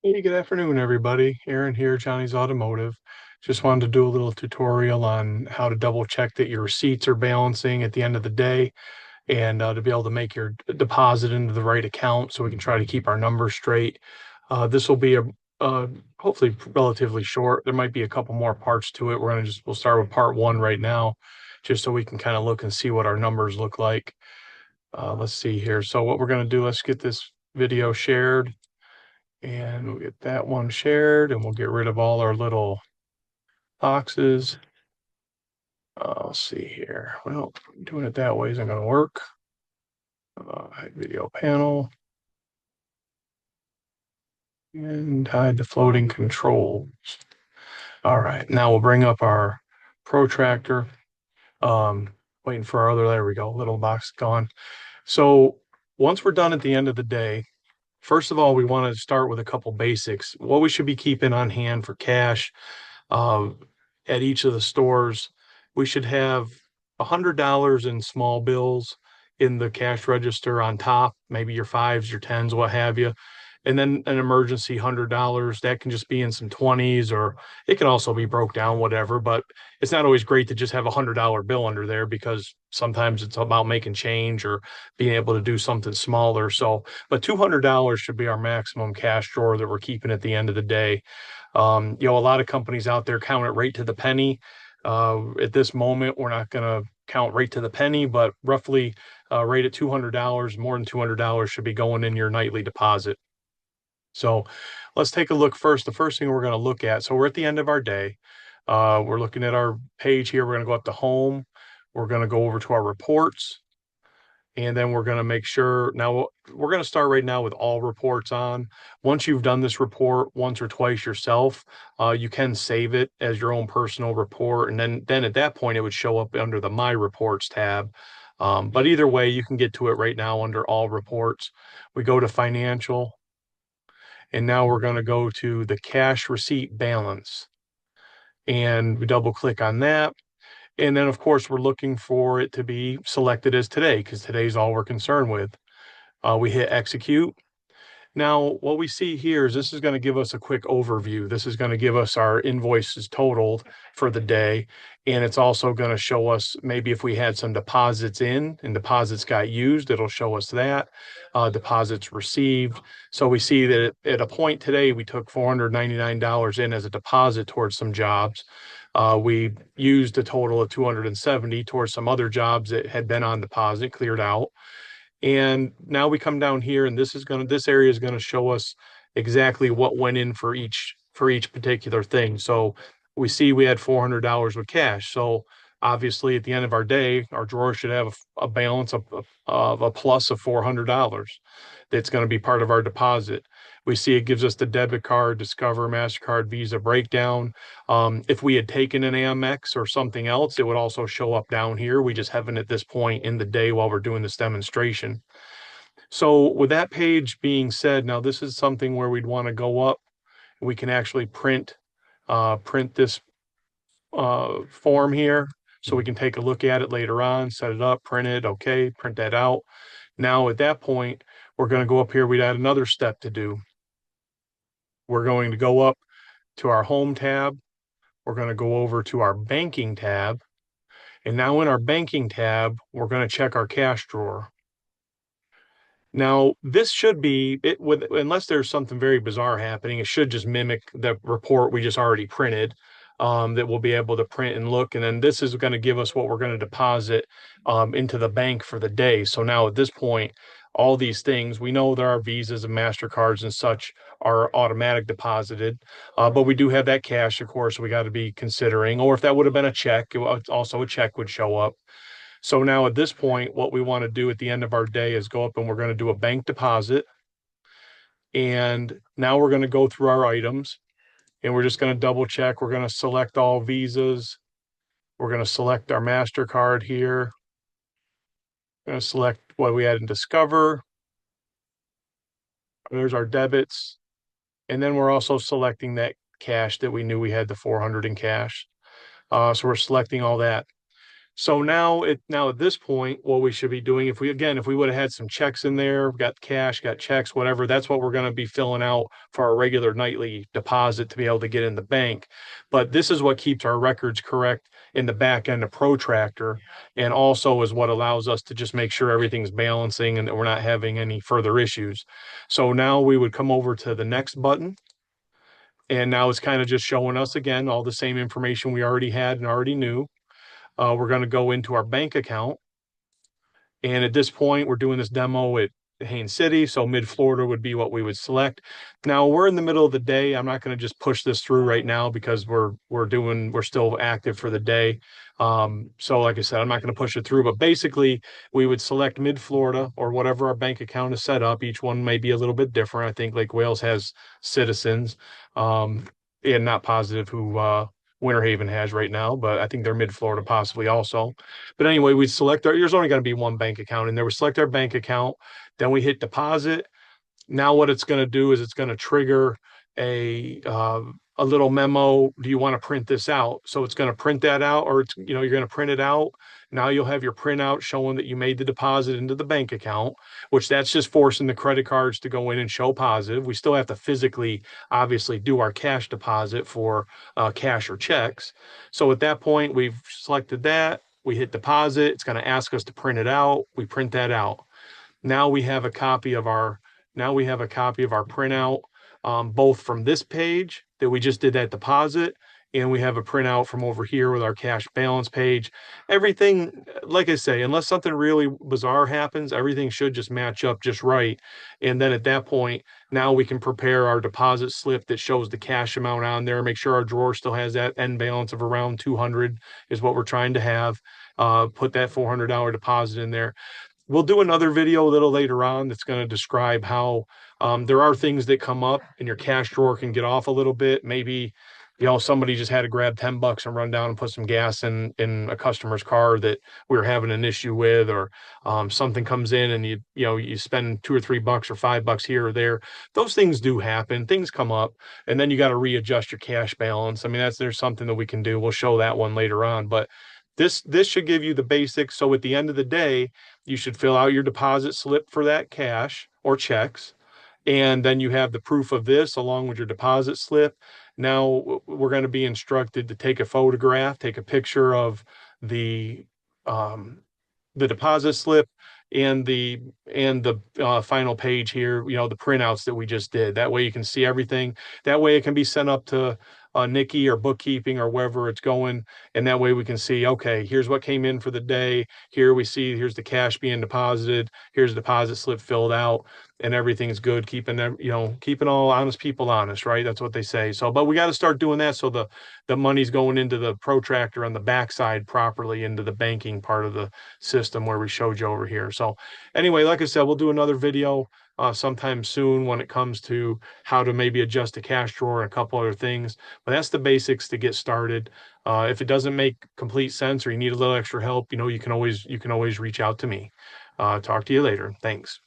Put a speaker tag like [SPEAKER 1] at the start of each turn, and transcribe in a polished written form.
[SPEAKER 1] Hey, good afternoon, everybody. Aaron here, Johnny's Automotive. Just wanted to do a little tutorial on how to double check that your receipts are balancing at the end of the day and to be able to make your deposit into the right account so we can try to keep our numbers straight. This will be a hopefully relatively short. There might be a couple more parts to it. We'll start with part one right now, just so we can kind of look and see what our numbers look like. Let's see here. So what we're going to do, let's get this video shared. And we'll get that one shared and we'll get rid of all our little boxes. Let's see here. Well, doing it that way isn't going to work. Hide video panel and hide the floating controls. All right, now we'll bring up our protractor. Waiting for our other, there we go, little box gone. So once we're done at the end of the day, first of all, we want to start with a couple basics. What we should be keeping on hand for cash uh, at each of the stores. We should have $100 in small bills in the cash register on top, maybe your fives, your tens, what have you. And then an emergency $100 that can just be in some 20s, or it can also be broke down, whatever. But it's not always great to just have $100 bill under there because sometimes it's about making change or being able to do something smaller. So, but $200 should be our maximum cash drawer that we're keeping at the end of the day. A lot of companies out there count it right to the penny. At this moment, we're not going to count right to the penny, but roughly right at $200, more than $200 should be going in your nightly deposit. So let's take a look first. The first thing we're going to look at, so we're at the end of our day. We're looking at our page here. We're going to go up to home. We're going to go over to our reports. And then we're going to make sure now we're going to start right now with all reports on. Once you've done this report once or twice yourself, you can save it as your own personal report. And then at that point, it would show up under the My Reports tab. But either way, you can get to it right now under all reports. We go to financial, and now we're going to go to the cash receipt balance. And we double click on that. And then, of course, we're looking for it to be selected as today because today's all we're concerned with. We hit execute. Now, what we see here is this is going to give us a quick overview. This is going to give us our invoices totaled for the day. And it's also going to show us maybe if we had some deposits in and deposits got used, it'll show us that. Deposits received. So we see that at a point today, we took $499 in as a deposit towards some jobs. We used a total of 270 towards some other jobs that had been on deposit, cleared out. And now we come down here and this area is gonna show us exactly what went in for each particular thing. So we see we had $400 with cash. So obviously at the end of our day, our drawer should have a balance of a plus of $400. That's going to be part of our deposit. We see it gives us the debit card, Discover, MasterCard, Visa breakdown. If we had taken an Amex or something else, it would also show up down here. We just haven't at this point in the day while we're doing this demonstration. So with that page being said, now this is something where we'd want to go up. We can actually print this form here so we can take a look at it later on, set it up, print it, okay, print that out. Now at that point, we're going to go up here. We'd add another step to do. We're going to go up to our home tab. We're going to go over to our banking tab. And now in our banking tab, we're going to check our cash drawer. Now, this should be it with unless there's something very bizarre happening, it should just mimic the report we just already printed. That we'll be able to print and look. And then this is going to give us what we're going to deposit into the bank for the day. So now at this point, all these things, we know there are Visas and MasterCards and such are automatic deposited, but we do have that cash, of course, we got to be considering. Or if that would have been a check, also a check would show up. So now at this point, what we want to do at the end of our day is go up and we're going to do a bank deposit. And now we're going to go through our items and we're just going to double check. We're going to select all Visas. We're going to select our MasterCard here. We're going to select what we had in Discover. There's our debits. And then we're also selecting that cash that we knew we had the 400 in cash. So we're selecting all that. So now at this point, what we should be doing, if we would have had some checks in there, got cash, got checks, whatever, that's what we're going to be filling out for our regular nightly deposit to be able to get in the bank. But this is what keeps our records correct in the back end of Protractor, and also is what allows us to just make sure everything's balancing and that we're not having any further issues. So now we would come over to the next button, and now it's kind of just showing us again all the same information we already had and already knew. We're going to go into our bank account. And at this point, we're doing this demo at Haines City. So mid Florida would be what we would select. Now we're in the middle of the day. I'm not going to just push this through right now because we're still active for the day. So like I said, I'm not going to push it through, but basically we would select mid Florida or whatever our bank account is set up. Each one may be a little bit different. I think Lake Wales has Citizens, and not positive who, Winter Haven has right now, but I think they're mid Florida possibly also. But anyway, we select there's only going to be one bank account in there. We select our bank account, then we hit deposit. Now what it's going to do is it's going to trigger a uh, a little memo. Do you want to print this out? So it's going to print that out, or it's, you're going to print it out. Now you'll have your printout showing that you made the deposit into the bank account, which that's just forcing the credit cards to go in and show positive. We still have to physically, obviously, do our cash deposit for cash or checks. So at that point, we've selected that. We hit deposit. It's going to ask us to print it out. We print that out. Now we have a copy of our printout, both from this page that we just did that deposit, and we have a printout from over here with our cash balance page. Everything, like I say, unless something really bizarre happens, everything should just match up just right. And then at that point, now we can prepare our deposit slip that shows the cash amount on there. Make sure our drawer still has that end balance of around 200 is what we're trying to have. Put that $400 deposit in there. We'll do another video a little later on that's going to describe how there are things that come up and your cash drawer can get off a little bit. Maybe, somebody just had to grab $10 and run down and put some gas in a customer's car that we were having an issue with, or something comes in and you spend $2 or $3 or $5 here or there. Those things do happen. Things come up, and then you got to readjust your cash balance. I mean, there's something that we can do. We'll show that one later on, but this should give you the basics. So at the end of the day, you should fill out your deposit slip for that cash or checks. And then you have the proof of this along with your deposit slip. Now we're going to be instructed to take a photograph, take a picture of the um, the deposit slip and the final page here, the printouts that we just did. That way you can see everything. That way it can be sent up to Nikki or bookkeeping or wherever it's going. And that way we can see, okay, here's what came in for the day. Here's the cash being deposited. Here's the deposit slip filled out, and everything's good. Keeping them, keeping all honest people honest, right? That's what they say. So, but we got to start doing that so the money's going into the protractor on the backside properly into the banking part of the system where we showed you over here. So anyway, like I said, we'll do another video sometime soon when it comes to how to maybe adjust a cash drawer and a couple other things. But that's the basics to get started. If it doesn't make complete sense or you need a little extra help, you can always reach out to me. Talk to you later. Thanks.